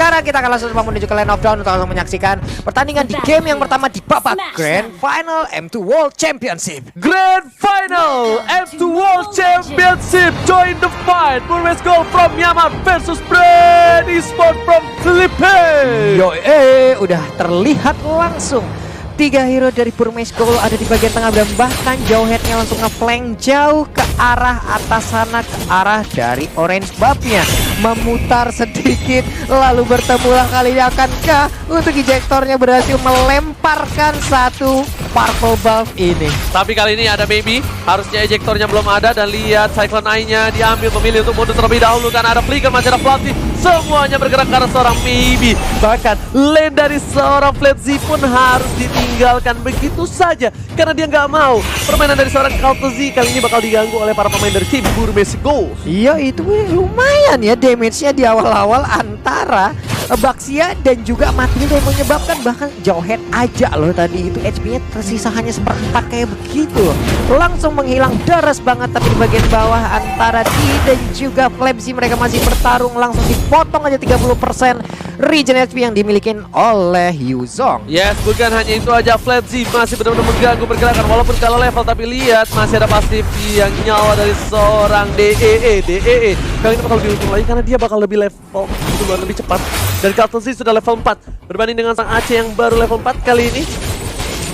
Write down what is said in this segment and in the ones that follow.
sekarang kita akan langsung menuju ke Land of Dawn untuk langsung menyaksikan pertandingan di game yang pertama di babak Grand Final M2 World Championship. Grand Final M2 World Championship. Join the fight. Burmese Gold from Myanmar versus Brain Esports from Philippines. Yo, udah terlihat langsung 3 hero dari Burmese Gold ada di bagian tengah dan bahkan Jawheadnya langsung ngeflank jauh ke arah atas sana, ke arah dari Orange Buff-nya. Memutar sedikit lalu bertemulah kali ini, akankah untuk ejectornya berhasil melemparkan satu Purple Buff ini. Tapi kali ini ada maybe, harusnya ejektornya belum ada dan lihat Cyclone Eye-nya diambil, memilih untuk mundur terlebih dahulu karena ada Flicker, masih ada Fluffy. Semuanya bergerak ke arah seorang maybe. Bahkan lane dari seorang Flatzy pun harus ditinggalkan begitu saja karena dia nggak mau permainan dari seorang Kaltzy kali ini bakal diganggu oleh para pemain dari tim Burmese Gold. Iya, itu lumayan ya damage-nya di awal-awal antara Baxia dan juga Matilda yang menyebabkan bahkan Jawhead aja loh tadi itu HP-nya tersisa hanya seperempat kayak begitu. Langsung menghilang deras banget, tapi di bagian bawah antara D dan juga Flapsy mereka masih bertarung, langsung dipotong aja 30% regen HP yang dimiliki oleh Yuzong. Yes, bukan hanya itu aja, Flapsy masih benar-benar mengganggu pergerakan walaupun kalah level, tapi lihat masih ada pasif yang nyawa dari seorang DEE. Kali ini bakal lebih untung lagi karena dia bakal lebih level duluan, lebih cepat. Dan Kaltzy sudah level 4 berbanding dengan sang Aceh yang baru level 4 kali ini.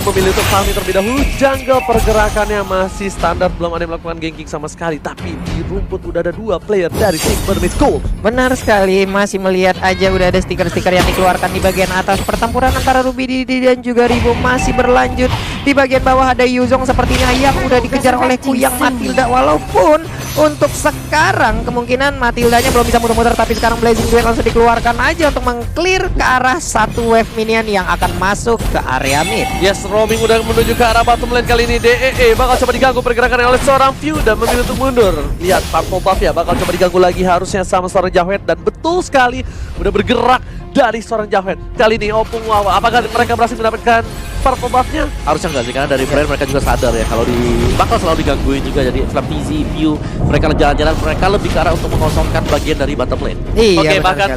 Memilih untuk farming terlebih dahulu. Jungle pergerakannya masih standar, belum ada yang melakukan ganking sama sekali. Tapi di rumput udah ada 2 player dari tim Burmese Gold. Benar sekali, masih melihat aja udah ada stiker-stiker yang dikeluarkan di bagian atas. Pertempuran antara Ruby Didi dan juga Ribo masih berlanjut. Di bagian bawah ada Yuzong sepertinya yang udah dikejar oleh Kuyang Matilda. Walaupun untuk sekarang kemungkinan Matildanya belum bisa muter-muter, tapi sekarang Blazing Duet langsung dikeluarkan aja untuk mengclear ke arah satu wave minion yang akan masuk ke area mid. Yes, roaming udah menuju ke arah bottom lane kali ini. DEE bakal coba diganggu pergerakan oleh seorang View dan memilih untuk mundur. Lihat Purple Buff ya bakal coba diganggu lagi harusnya sama seorang Jawhead, dan betul sekali udah bergerak dari seorang Jawhead. Kali ini Opung Wawa, apakah mereka berhasil mendapatkan Purple Buff-nya? Harusnya enggak sih, karena dari Brain mereka juga sadar ya kalau bakal selalu digangguin juga. Jadi Flapsy, View, mereka jalan-jalan, mereka lebih ke arah untuk mengosongkan bagian dari bottom lane. Iya, Oke, bahkan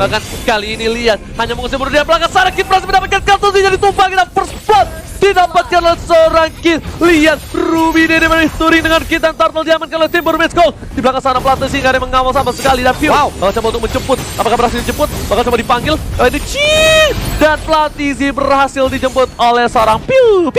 kali ini lihat hanya mengusir mundur dia belakang sana. Kid berhasil mendapatkan Kaltzy, jadi tumpah kita first blood didapatkan oleh seorang Kid. Lihat Ruby Dede touring dengan Kid dan Turtle diamankan oleh tim Burmese Gold. Di belakang sana Flatzy nggak ada yang mengawal sama sekali, dan View bakal coba untuk menjemput. Apakah berhasil dijemput? Bakal coba dipanggil. Ini Cing, dan Flatzy berhasil dijemput oleh seorang Piu.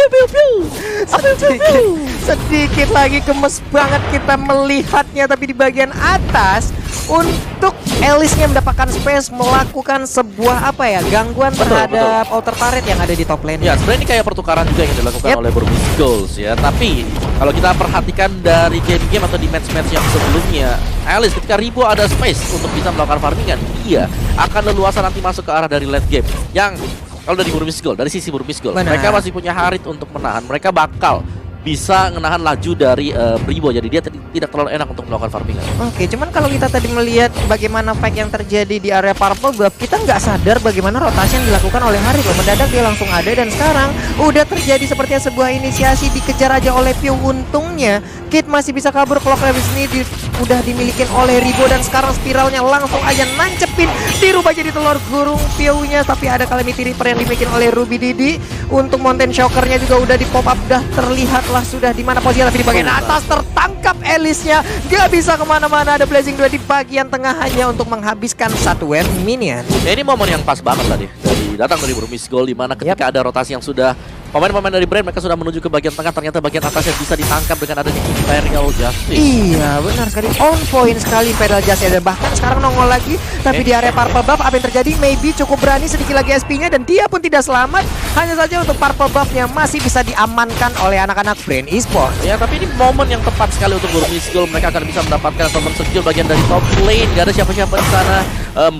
Sedikit lagi gemes banget kita melihatnya, tapi di bagian atas untuk Alice-nya mendapatkan space melakukan sebuah gangguan terhadap outer turret yang ada di top lane. Ya, sebenarnya ini kayak pertukaran juga yang dilakukan oleh Burmese Gold ya. Tapi kalau kita perhatikan dari game-game atau di match-match yang sebelumnya, Alice ketika Ribo ada space untuk bisa melakukan farmingan, dia akan leluasa nanti masuk ke arah dari late game. Yang kalau dari Burmese Gold, dari sisi Burmese Gold, mereka masih punya Harit untuk menahan. Mereka bakal bisa menahan laju dari Ribo, jadi dia tidak terlalu enak untuk melakukan farmingan. Oke, cuman kalau kita tadi melihat bagaimana fight yang terjadi di area Purple Buff, kita nggak sadar bagaimana rotasi yang dilakukan oleh Harit loh. Mendadak dia langsung ada, dan sekarang udah terjadi sepertinya sebuah inisiasi, dikejar aja oleh Piu. Untungnya Kid masih bisa kabur. Clock Levis ini udah dimiliki oleh Ribo, dan sekarang spiralnya langsung aja nancepin, dirubah jadi telur gurung Piu-nya. Tapi ada Calamity Reaper yang dimiliki oleh Ruby Didi. Untuk Mountain Shocker-nya juga udah di pop up, udah terlihat lah sudah di mana posisinya, tapi di bagian atas tertangkap Alice-nya, gak bisa kemana-mana. Ada Blazing 2 di bagian tengah hanya untuk menghabiskan satu wave minion. Ya, ini momen yang pas banget tadi datang dari Burmese Gold, di mana ketika ada rotasi yang sudah pemain-pemain dari Brain, mereka sudah menuju ke bagian tengah, ternyata bagian atasnya bisa ditangkap dengan adanya Imperial Justice. Iya, benar sekali, on point sekali Imperial Justice, dan bahkan sekarang nongol lagi, tapi di area Purple Buff apa yang terjadi? Maybe cukup berani, sedikit lagi SP-nya, dan dia pun tidak selamat. Hanya saja untuk Purple Buff-nya masih bisa diamankan oleh anak-anak Brain Esports. Ya, tapi ini momen yang tepat sekali untuk Burmese Gold. Mereka akan bisa mendapatkan atau men-secure bagian dari top lane. Gak ada siapa-siapa di sana.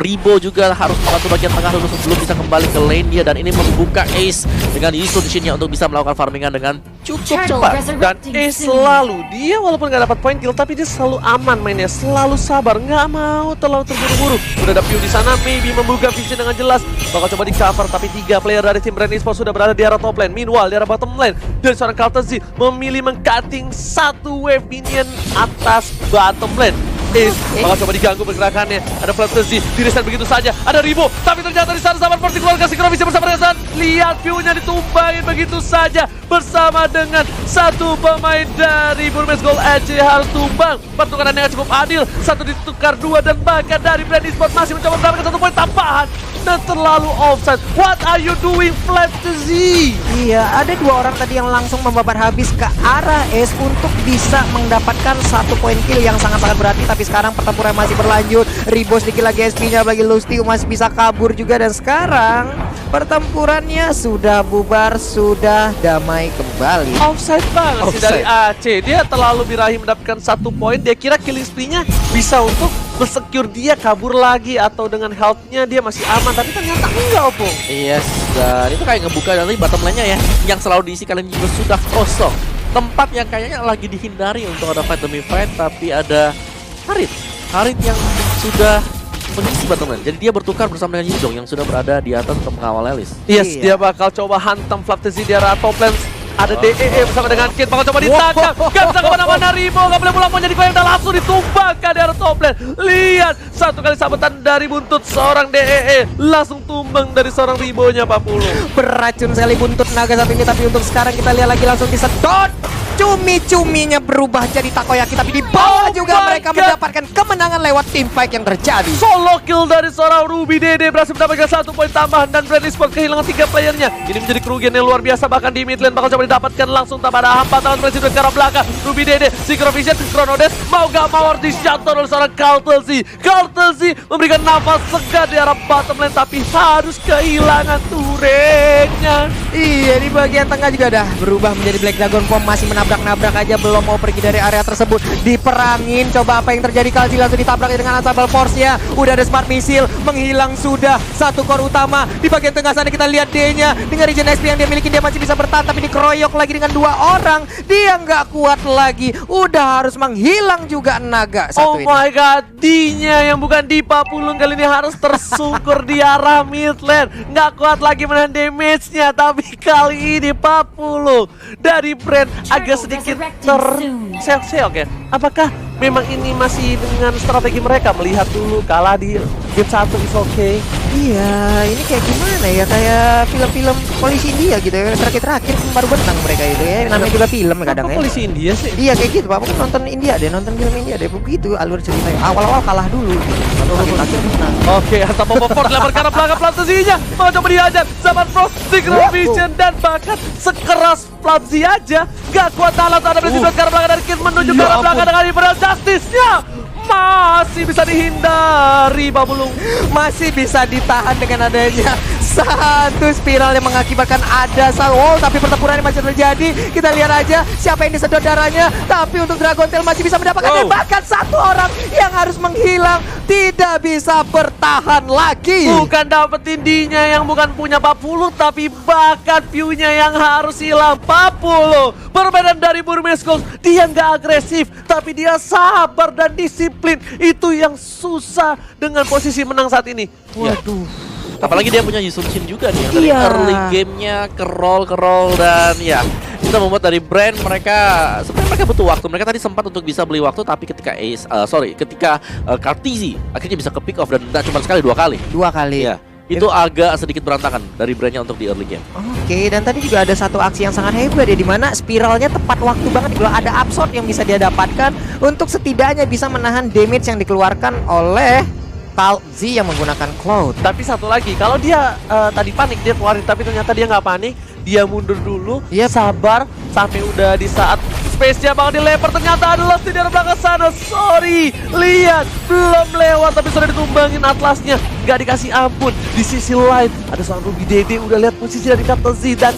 Ribo juga harus membantu bagian tengah dulu sebelum bisa kembali ke lane dia, dan ini membuka Ace dengan Yusuf di sini untuk bisa melakukan farmingan dengan cukup cepat. Dan Ace selalu, dia walaupun gak dapat point kill, tapi dia selalu aman mainnya, selalu sabar, nggak mau terlalu terburu-buru. Udah ada Piu di sana, maybe membuka vision dengan jelas, bakal coba di cover, tapi 3 player dari tim Brain Esports sudah berada di arah top lane. Meanwhile di arah bottom lane, dari seorang Kaltzy memilih meng-cutting satu wave minion atas bottom lane. Ace bakal coba diganggu pergerakannya. Ada Fantasy, di-reset begitu saja. Ada Ribo, tapi ternyata di sana Saban Force dikeluarkan Synchrovision bersama Rezan. Lihat view-nya ditumbangin begitu saja bersama dengan satu pemain dari Burmese Gold. Aceh harus tumbang. Pertukaran yang cukup adil. Satu ditukar dua dan bahkan dari Brand Esports masih mencoba mendapatkan 1 poin tambahan. Dan terlalu offside. What are you doing, Fantasy? Iya, ada 2 orang tadi yang langsung membabat habis ke arah Ace untuk bisa mendapatkan 1 poin kill yang sangat-sangat berarti. Tapi sekarang pertempuran masih berlanjut. Ribo sedikit lagi SP-nya bagi Lusty masih bisa kabur juga. Dan sekarang pertempurannya sudah bubar, sudah damai kembali. Offside banget sih dari Aceh. Dia terlalu birahi mendapatkan 1 poin. Dia kira killing spree-nya bisa untuk secure dia kabur lagi atau dengan health-nya dia masih aman, tapi ternyata enggak, Opung. Yes, dan itu kayak ngebuka dari bottom lane-nya ya, yang selalu diisi kalian juga sudah kosong. Tempat yang kayaknya lagi dihindari untuk ada fight demi fight, tapi ada Harit yang sudah mengisi bottom lane. Jadi dia bertukar bersama dengan Yidong yang sudah berada di atas untuk mengawal Elis. Yes, dia bakal coba hantam Fantasy di arah top lane. Ada DEE bersama dengan Kid, bakal coba ditangkap. Gak bisa kemana-mana, Ribo gak boleh pulang jadi koyak dan langsung ditumbangkan di arah top lane. Lihat, 1 kali sabetan dari buntut seorang DEE, langsung tumbang dari seorang Ribonya 40. Beracun sekali buntut naga satu ini, tapi untuk sekarang kita lihat lagi langsung disedot. Cumi-cuminya berubah jadi takoyaki, tapi di bawah juga mereka mendapatkan kemenangan lewat team fight yang terjadi. Solo kill dari seorang Ruby Dede berhasil mendapatkan 1 poin tambahan dan Brand Esports kehilangan 3 playernya. Ini menjadi kerugian yang luar biasa, bahkan di mid lane bakal coba didapatkan langsung tanpa ada hambatan Presiden ke arah belakang. Ruby Dede, Synchrovision, Chronodes mau gak mau harus di-shutdown oleh seorang Kaltelsi memberikan nafas segar di arah bottom lane, tapi harus kehilangan turretnya. Iya, di bagian tengah juga dah berubah menjadi Black Dragon Form, masih menabrak-nabrak aja, belum mau pergi dari area tersebut. Diperangin, coba apa yang terjadi, Kalsi langsung ditabrak dengan Ensemble Force-nya. Udah ada Smart Missile, menghilang sudah 1 core utama. Di bagian tengah sana kita lihat D-nya dengan regen SP yang dia miliki, dia masih bisa bertahan, tapi dikeroyok lagi dengan 2 orang. Dia nggak kuat lagi, udah harus menghilang juga naga satu ini. Oh my god, D-nya yang bukan Dipa Pulung kali ini harus tersungkur di arah mid lane. Nggak kuat lagi menahan damage-nya, tapi kali ini Papulu dari Brand agak sedikit terseok-seok ya. Apakah memang ini masih dengan strategi mereka melihat dulu kalah di game 1 is okay? Iya, ini kayak gimana ya, kayak film-film polisi India gitu ya. Terakhir-terakhir baru benang mereka itu ya, namanya juga film kadang ya. Polisi India sih? Iya kayak gitu Pak, mungkin nonton India deh, nonton film India deh, begitu alur ceritanya. Awal-awal kalah dulu gitu, akhir-akhir menang. Oke, hantam Bobo Ford lebar ke arah belakang Plantasinya. Mau coba dihajar, Zaman Frost, Synchrovision dan bahkan sekeras Platzi aja gak kuat tahan langsung ada Presiden ke arah belakang dari Kid menuju ke arah belakang dengan Imperial Justice-nya. Masih bisa dihindari Babulung. Masih bisa ditahan dengan adanya satu spiral yang mengakibatkan ada tapi pertempuran masih terjadi. Kita lihat aja siapa yang disedot darahnya, tapi untuk Dragon Tail masih bisa mendapatkan dan bahkan 1 orang yang harus menghilang, tidak bisa bertahan lagi. Bukan dapetin D-nya yang bukan punya Papulu, tapi bahkan view-nya yang harus hilang. Papulu berbeda dari Burmese Gold, dia nggak agresif, tapi dia sabar dan disiplin. Itu yang susah dengan posisi menang saat ini. Waduh. Apalagi dia punya Yusun Shin juga nih yang dari early game-nya ke roll dan ya itu membuat dari Brand mereka sebenarnya mereka butuh waktu. Mereka tadi sempat untuk bisa beli waktu, tapi ketika Kartizi akhirnya bisa ke pick off dan tidak cuma sekali, 2 kali. 2 kali. Ya. Itu agak sedikit berantakan dari Brandnya untuk di early game. Oke, dan tadi juga ada satu aksi yang sangat hebat ya, dimana spiralnya tepat waktu banget. Kalau ada absorb yang bisa dia dapatkan untuk setidaknya bisa menahan damage yang dikeluarkan oleh Kalzi yang menggunakan Cloud. Tapi satu lagi, kalau dia tadi panik, dia keluarin, tapi ternyata dia nggak panik, dia mundur dulu, sabar sampai udah di saat space-nya bakal dilempar, ternyata ada Lusty di arah belakang sana. Sorry, lihat belum lewat tapi sudah ditumbangin Atlasnya, nggak dikasih ampun. Di sisi lain ada seorang Ruby Dede, udah lihat posisi dari Captain Z dan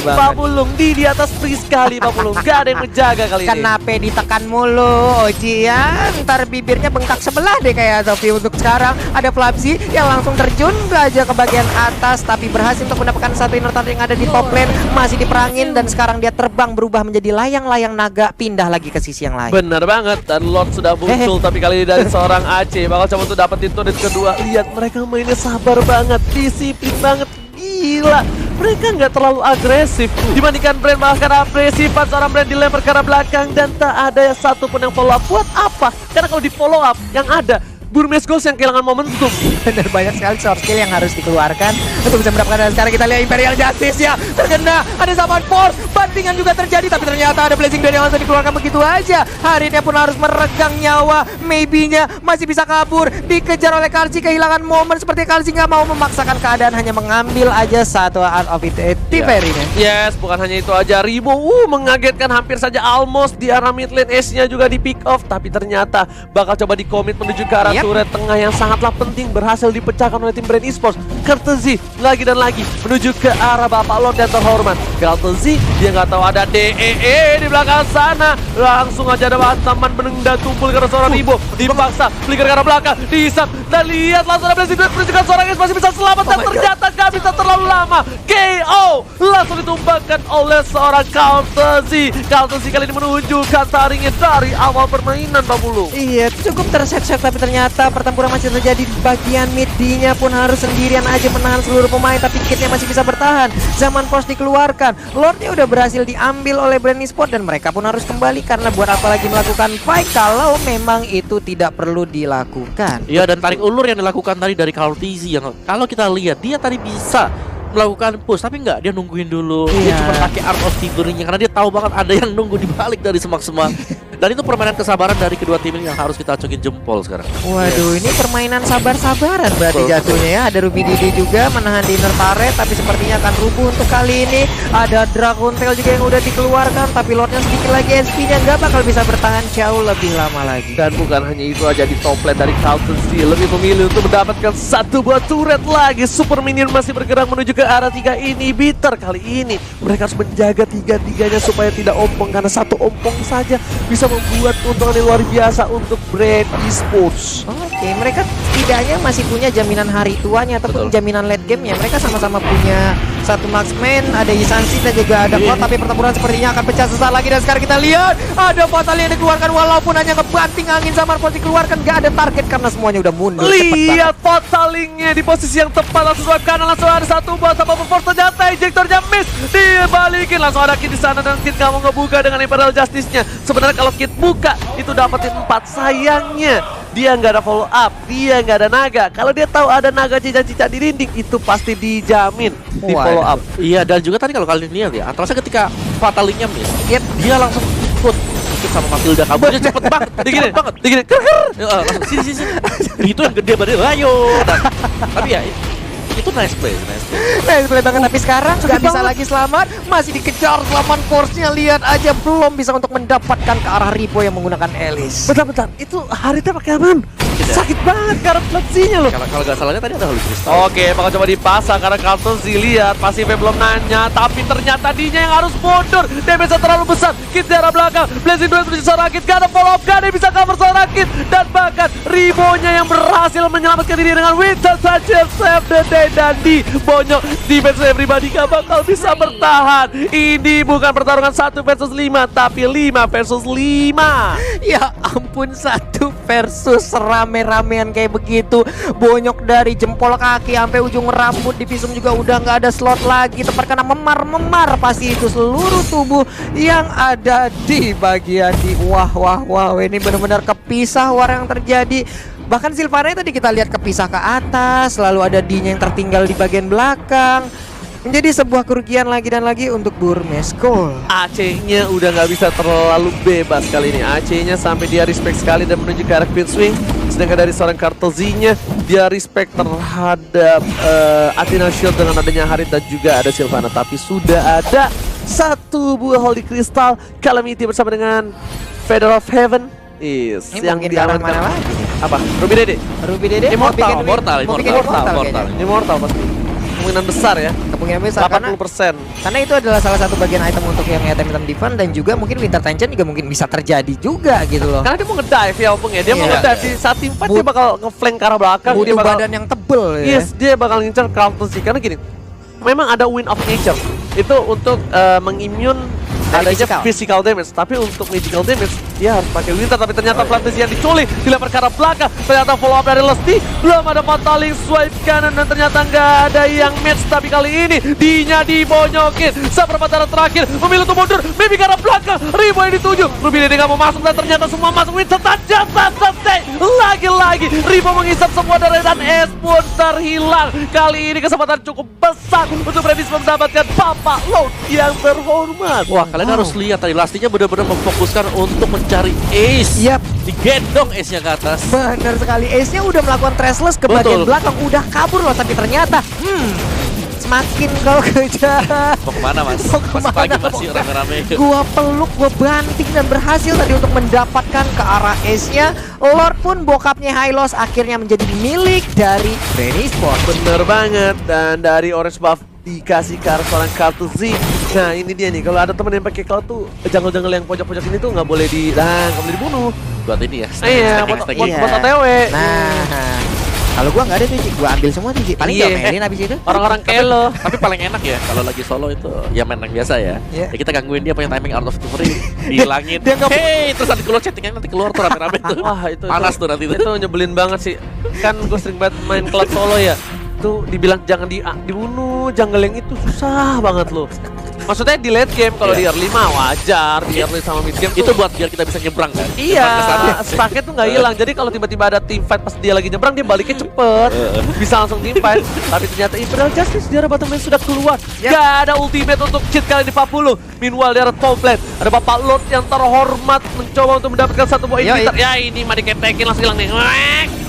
Papulung di atas free sekali. Papulung nggak ada yang menjaga kali ini. Kenapa ditekan mulu Oji ya? Ntar bibirnya bengkak sebelah deh kayak Sofi. Untuk sekarang ada Flapsi yang langsung terjun aja ke bagian atas, tapi berhasil untuk mendapatkan satu inner turret yang ada di top lane. Masih diperangin dan sekarang dia terbang berubah menjadi layang-layang naga, pindah lagi ke sisi yang lain. Bener banget, dan Lord sudah muncul tapi kali ini dari seorang Aceh bakal coba untuk dapetin turret kedua. Lihat mereka mainnya sabar banget, disiplin banget, gila. mereka nggak terlalu agresif dibandingkan Brand. Bahkan agresifan seorang Brand dilempar ke arah belakang dan tak ada satupun yang follow up. Buat apa? Karena kalau di follow up yang ada Burmese Ghost yang kehilangan momentum. Bener, banyak sekali short skill yang harus dikeluarkan untuk bisa mendapatkan. Dan sekarang kita lihat Imperial Justice ya terkena, ada Zaman Force, bantingan juga terjadi, tapi ternyata ada Blazing Blade yang langsung dikeluarkan begitu aja. Haritnya pun harus meregang nyawa, maybe-nya masih bisa kabur, dikejar oleh Kalsi, kehilangan momen seperti Kalsi nggak mau memaksakan keadaan, hanya mengambil aja satu Art of Tiferi-nya. Yes, bukan hanya itu aja, Ribo mengagetkan hampir saja almost di arah mid lane, Ace-nya juga di pick off, tapi ternyata bakal coba di-commit menuju ke arah turret tengah yang sangatlah penting, berhasil dipecahkan oleh tim Brand Esports. Courtesy lagi dan lagi menuju ke arah Bapak Lord yang terhormat. Courtesy, dia nggak tahu ada DEE di belakang sana, langsung aja ada teman menendang tumpul karena seorang Ribo dipaksa flicker ke arah belakang, dihisap dan lihat langsung ada Blazing Blade menunjukkan seorang Ace masih bisa selamat dan ternyata nggak bisa terlalu lama. KO langsung ditumbangkan oleh seorang Courtesy. Courtesy kali ini menunjukkan taringnya dari awal permainan, Pak Bulu. Iya, cukup terset-set, tapi ternyata pertempuran masih terjadi di bagian mid. D-nya pun harus sendirian aja menahan seluruh pemain, tapi kitnya masih bisa bertahan. Zaman Force dikeluarkan, Lordnya udah berhasil diambil oleh Brand Esports dan mereka pun harus kembali, karena buat apa lagi melakukan fight kalau memang itu tidak perlu dilakukan. Iya, dan tarik ulur yang dilakukan tadi dari Courtesy yang kalau kita lihat dia tadi bisa melakukan push, tapi enggak, dia nungguin dulu. Dia cuma pakai Art of Tiferi-nya karena dia tahu banget ada yang nunggu di balik dari semak-semak. Dan itu permainan kesabaran dari kedua tim ini yang harus kita acokin jempol sekarang. Waduh, ini permainan sabar-sabaran berarti jatuhnya ya. Ada Ruby Didi juga menahan di inner turret, tapi sepertinya akan rubuh untuk kali ini. Ada Dragon Tail juga yang udah dikeluarkan, tapi Lordnya sedikit lagi SP-nya nggak bakal bisa bertahan jauh lebih lama lagi. Dan bukan hanya itu aja, di top lane dari Courtesy lebih memilih untuk mendapatkan satu buah turret lagi. Super Minion masih bergerak menuju ke arah 3 inhibitor. Kali ini mereka harus menjaga tiga-tiganya supaya tidak ompong, karena satu ompong saja bisa membuat keuntungan yang luar biasa untuk Brand Esports. Oke, mereka setidaknya masih punya jaminan hari tuanya ataupun jaminan late game-nya. Mereka sama-sama punya satu marksman, ada Isansi dan juga ada Cloud, tapi pertempuran sepertinya akan pecah sesaat lagi. Dan sekarang kita lihat ada Fatal yang dikeluarkan, walaupun hanya ngebanting angin. Zaman Force dikeluarkan, gak ada target karena semuanya udah mundur. Lihat Fatalingnya di posisi yang tepat, langsung ke kanan, langsung ada satu buah sama Force, ternyata injektornya miss, dibalikin, langsung ada Kit di sana dan Kit kamu ngebuka dengan Imperial Justice-nya. Sebenarnya kalau Kit buka itu dapetin 4, sayangnya dia nggak ada follow up, dia nggak ada naga. Kalau dia tahu ada naga cicak-cicak di dinding, itu pasti dijamin di follow up. Iya, dan juga tadi kalau kalian lihat ya, Atrasnya ketika Fatalingnya miss, dia langsung ikut sama Matilda, kaburnya cepet banget, Digini, banget. digini. Langsung sini. Itu yang gede banget, ayo. Tapi ya itu nice play. Nice play banget, tapi sekarang nggak bisa lagi selamat, masih dikejar. Zaman Force-nya lihat aja belum bisa untuk mendapatkan ke arah Ribo yang menggunakan Alice. Bentar, itu Haritnya pakai apaan? Sakit banget karena flexinya loh. Kalau nggak salahnya tadi ada Holy Crystal. Oke, bakal coba dipasang karena Courtesy lihat pasifnya belum nanya, tapi ternyata Dinya yang harus mundur. Damage terlalu besar. Kit di arah belakang, Blazing Blade menuju seorang Kit, gak ada follow up, gak ada yang bisa cover seorang Kit, dan bahkan Ribonya yang berhasil menyelamatkan diri dengan Winter Sanchez save the day, dan di bonyok defense everybody gak bakal bisa bertahan. Ini bukan pertarungan 1 versus 5, tapi 5 versus 5. Ya ampun, 1 versus rame-ramean kayak begitu. Bonyok dari jempol kaki sampai ujung rambut, di visum juga udah nggak ada slot lagi, tepat karena memar pasti itu seluruh tubuh yang ada di bagian di wah ini benar-benar kepisah war yang terjadi. Bahkan Sylvana tadi kita lihat kepisah ke atas, lalu ada D-nya yang tertinggal di bagian belakang. Menjadi sebuah kerugian lagi dan lagi untuk Burmese Ghost. AC-nya udah nggak bisa terlalu bebas kali ini. AC-nya sampai dia respect sekali dan menuju ke arah Queen Swing. Sedangkan dari seorang Courtesy-nya, dia respect terhadap Athena Shield dengan adanya Harit dan juga ada Sylvana. Tapi sudah ada satu buah Holy Crystal Calamity bersama dengan Feather of Heaven. Ini yang diamankan mana lagi? Apa? Ruby Dede? Immortal. Immortal pasti. Kemungkinan besar ya. Kemungkinan besar 80%. karena itu adalah salah satu bagian item untuk yang item defense, dan juga mungkin Winter Tension juga mungkin bisa terjadi juga gitu loh. Karena dia mau ngedive ya Opung ya. Dia mau ngedive di saat tim fight, dia bakal ngeflank ke arah belakang. Butuh Dia bakal badan yang tebel ya. Yes, dia bakal ngincar Courtesy. Karena gini, memang ada Wind of Nature. Itu untuk mengimmune adanya physical damage. Tapi untuk magical damage dia harus pakai Winter, tapi ternyata Flatus yang diculik, dilempar ke arah belakang. Ternyata follow up dari Lesti, belum ada Fataling swipe kanan dan ternyata nggak ada yang match. Tapi kali ini Dinya dibonyokin. Seperempat terakhir memilih untuk mundur, maybe ke arah belakang. Ribo yang dituju, Ruby Dede nggak mau masuk dan ternyata semua masuk. Winter ternyata selesai. Lagi-lagi Ribo menghisap semua darah dan es pun terhilang. Kali ini kesempatan cukup besar untuk Predis mendapatkan Papa Load yang terhormat. Wah, kalian harus lihat tadi Lastinya benar-benar memfokuskan untuk mencari ace. Yap. Digendong ace-nya ke atas. Benar sekali, Ace-nya udah melakukan trashless ke bagian Betul. belakang, udah kabur loh, tapi ternyata semakin kau kejar. Mau kemana mas? Mau Masih kemana? pagi masih rame-rame. Gua peluk, gua banting dan berhasil tadi untuk mendapatkan ke arah Ace-nya. Lord pun bokapnya Hylos akhirnya menjadi milik dari Brain Esports. Bener banget, dan dari Orange Buff dikasih ke arah seorang kartu Z. Nah ini dia nih, kalau ada temen yang pakai cloud tuh jungle-jungle yang pojok-pojok ini tuh nggak boleh nggak boleh dibunuh. Buat ini ya. Iya, buat OTW. Nah, kalau gua nggak ada tuh, Ci. Gua ambil semua tuh, Ci. Paling Iya. diomelin abis itu. Orang-orang kayak lo. Tapi paling enak ya kalau lagi solo itu ya main yang biasa ya. Iya. Ya kita gangguin dia punya timing out of the frame, dihilangin. dia nggak- Hey, terus nanti keluar chattingnya nanti keluar tuh rame-rame tuh. Wah itu Panas tuh nanti tuh. Itu nyebelin banget sih. Kan gue sering banget main cloud solo ya. Tuh dibilang jangan dibunuh, jungle yang itu susah banget loh. Maksudnya di late game, kalau di Iya. early mah wajar, di early sama mid game Itu tuh buat biar kita bisa nyebrang kan. iya, Nyebrang ke sana. sparknya tuh nggak hilang. Jadi kalau tiba-tiba ada team fight pas dia lagi nyebrang, dia baliknya cepet, bisa langsung team fight. Tapi ternyata Imperial Justice di arah bottom lane sudah keluar. Gak ada ultimate untuk cheat kali di 40. Meanwhile di arah top lane ada Bapak Lord yang terhormat mencoba untuk mendapatkan satu buah inhibitor. Ya ini mah diketekin langsung hilang nih.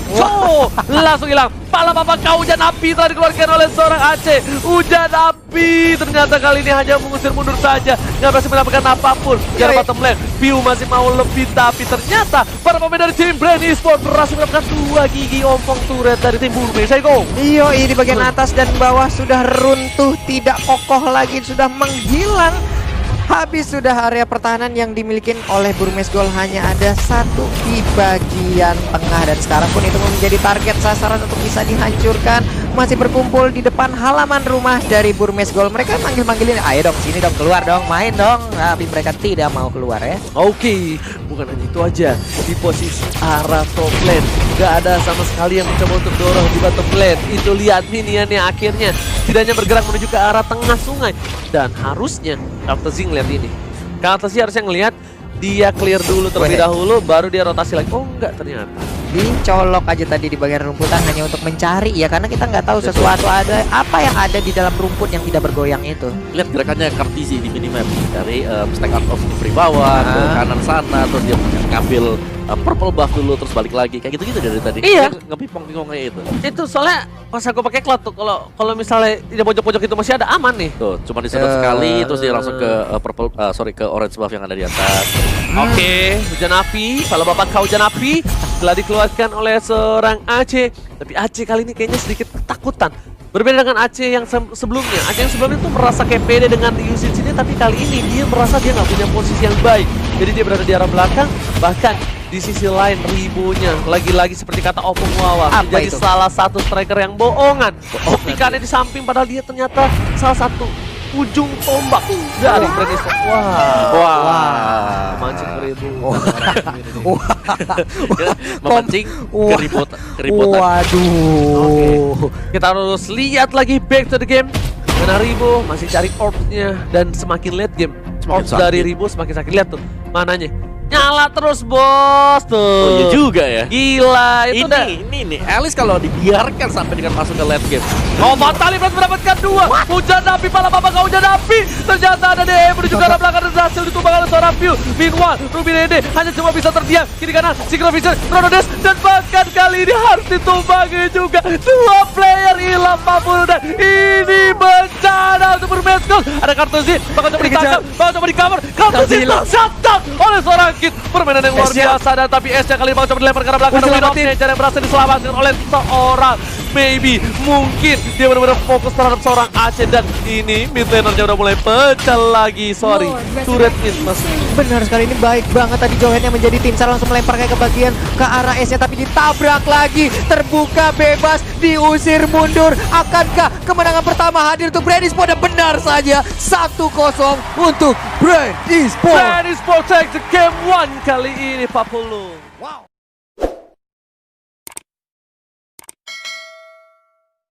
So, langsung hilang. Pala Bapak kau hujan api telah dikeluarkan oleh seorang Aceh. Hujan api ternyata kali ini hanya mengusir mundur saja, nggak berhasil mendapatkan apapun. Di arah bottom lane, View masih mau lebih, tapi ternyata para pemain dari tim Brain Esports berhasil mendapatkan 2 gigi ompong turret dari tim Burme. Saya go. Iyo, di bagian atas dan bawah sudah runtuh, tidak kokoh lagi, sudah menghilang. Habis sudah area pertahanan yang dimiliki oleh Burmes Gold, hanya ada satu di bagian tengah dan sekarang pun itu menjadi target sasaran untuk bisa dihancurkan. Masih berkumpul di depan halaman rumah dari Burmes Gold. Mereka manggil-manggilin, ayo dong sini dong, keluar dong, main dong. Tapi mereka tidak mau keluar ya. Oke, bukan hanya itu aja. Di posisi arah top lane, gak ada sama sekali yang mencoba untuk dorong di bottom lane. Itu lihat minionnya akhirnya tidaknya bergerak menuju ke arah tengah sungai. Dan harusnya Kartezi ngeliat ini. Kartezi harusnya ngelihat dia clear dulu terlebih dahulu, baru dia rotasi lagi. Oh enggak, ternyata Dicolok aja tadi di bagian rumputan hanya untuk mencari ya, karena kita nggak tahu sesuatu ada apa yang ada di dalam rumput yang tidak bergoyang itu. Lihat gerakannya Kartizi di minimap dari stack out of free bawah ke kanan sana, terus dia ngambil purple buff dulu terus balik lagi kayak gitu-gitu dari tadi. Iya. Dia ngepipong-pipong kayak itu. itu soalnya pas aku pakai cloud tuh, kalau misalnya di pojok-pojok itu masih ada, aman nih. Tuh, cuma disedot sekali terus dia langsung ke ke orange buff yang ada di atas. Oke, hujan api. Kalau bapak kau hujan api telah dikeluarkan oleh seorang Aceh. Tapi Aceh kali ini kayaknya sedikit ketakutan. Berbeda dengan Aceh yang sebelumnya. Aceh yang sebelumnya tuh merasa kayak pede dengan usage ini, tapi kali ini dia merasa dia nggak punya posisi yang baik. Jadi dia berada di arah belakang, bahkan di sisi lain Ribonya lagi-lagi seperti kata Opung Wawa menjadi itu? salah satu striker yang bohongan. Optikannya di samping padahal dia ternyata salah satu ujung tombak dari Brain Esports. Wah. Mancing Ribo. Memancing keributan. Waduh. Kita harus lihat lagi back to the game. Karena Ribo masih cari orbs-nya dan semakin late game. Orbs dari Ribo semakin sakit. Lihat tuh mananya. Nyala terus bos tuh. Oh iya juga ya. Gila itu udah. Ini nih Alice kalau dibiarkan sampai dengan masuk ke late game. Oh Fatali berhasil mendapatkan 2. Hujan api, pala bapak kau hujan api. Ternyata ada DE menuju ke arah belakang dan berhasil ditumbang oleh seorang View. Meanwhile Ruby Dede hanya cuma bisa terdiam. Kiri kanan Synchro Vision, Chronodes, dan bahkan kali ini harus ditumbangi juga. 2 player hilang Papuru dan ini bencana untuk Burmes Gold. Ada Kartuzi, bakal coba ditangkap, bakal coba di cover. Kartuzi tershutdown oleh seorang Kid. Permainan yang luar biasa, dan tapi S-nya kali ini bakal coba dilempar ke arah belakang. Winopnya yang berhasil diselamatkan oleh seorang maybe mungkin Dia benar-benar fokus terhadap seorang Aceh dan ini mid lanernya udah mulai pecah lagi. Sorry, turret mid mas. Benar sekali, ini baik banget tadi Johan yang menjadi tim SAR langsung melempar kayak ke bagian ke arah S-nya, tapi ditabrak lagi, terbuka bebas, diusir mundur. Akankah kemenangan pertama hadir untuk Brand Esports? Dan benar saja 1-0 untuk Brand Esports. Brand Esports take the game 1 kali ini 40. Wow.